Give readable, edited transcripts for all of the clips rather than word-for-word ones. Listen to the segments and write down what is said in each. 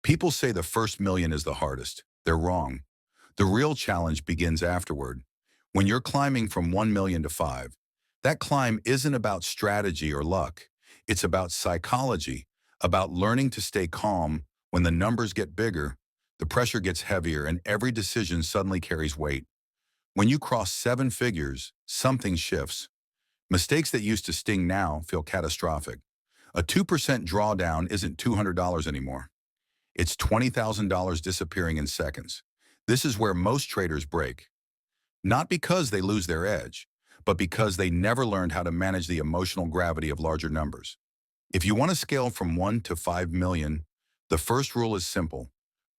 People say the first million is the hardest. They're wrong. The real challenge begins afterward. When you're climbing from 1 million to 5, that climb isn't about strategy or luck. It's about psychology, about learning to stay calm when the numbers get bigger, the pressure gets heavier, and every decision suddenly carries weight. When you cross seven figures, something shifts. Mistakes that used to sting now feel catastrophic. A 2% drawdown isn't $200 anymore. It's $20,000 disappearing in seconds. This is where most traders break. Not because they lose their edge, but because they never learned how to manage the emotional gravity of larger numbers. If you want to scale from 1 to 5 million, the first rule is simple.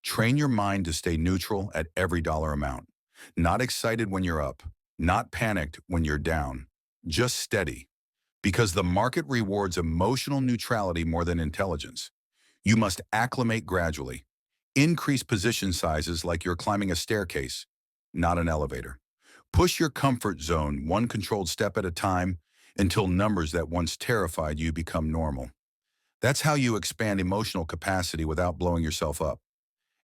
Train your mind to stay neutral at every dollar amount. Not excited when you're up, not panicked when you're down. Just steady. Because the market rewards emotional neutrality more than intelligence. You must acclimate gradually. Increase position sizes like you're climbing a staircase, not an elevator. Push your comfort zone one controlled step at a time until numbers that once terrified you become normal. That's how you expand emotional capacity without blowing yourself up.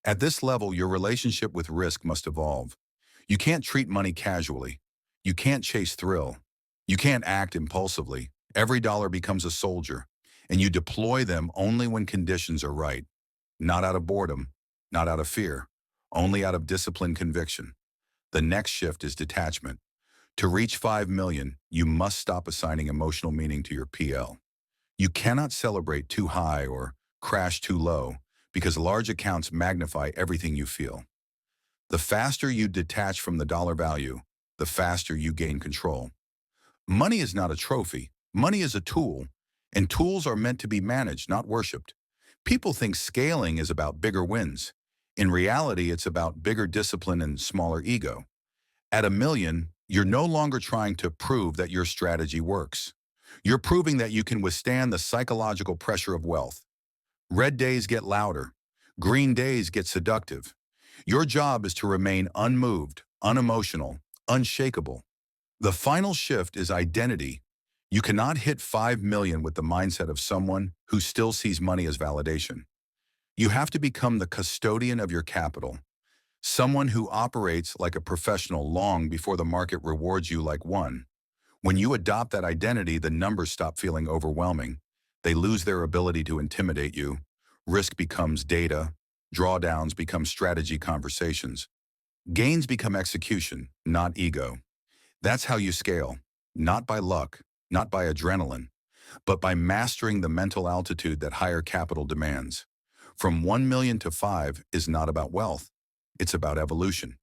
At this level, your relationship with risk must evolve. You can't treat money casually. You can't chase thrill. You can't act impulsively. Every dollar becomes a soldier, and you deploy them only when conditions are right. Not out of boredom, not out of fear, only out of disciplined conviction. The next shift is detachment. To reach 5 million, you must stop assigning emotional meaning to your PL. You cannot celebrate too high or crash too low because large accounts magnify everything you feel. The faster you detach from the dollar value, the faster you gain control. Money is not a trophy. Money is a tool, and tools are meant to be managed, not worshipped. People think scaling is about bigger wins. In reality, it's about bigger discipline and smaller ego. At a million, you're no longer trying to prove that your strategy works. You're proving that you can withstand the psychological pressure of wealth. Red days get louder. Green days get seductive. Your job is to remain unmoved, unemotional, unshakable. The final shift is identity. You cannot hit 5 million with the mindset of someone who still sees money as validation. You have to become the custodian of your capital, someone who operates like a professional long before the market rewards you like one. When you adopt that identity, the numbers stop feeling overwhelming. They lose their ability to intimidate you. Risk becomes data. Drawdowns become strategy conversations. Gains become execution, not ego. That's how you scale, not by luck, not by adrenaline, but by mastering the mental altitude that higher capital demands. From 1 million to 5 is not about wealth. It's about evolution.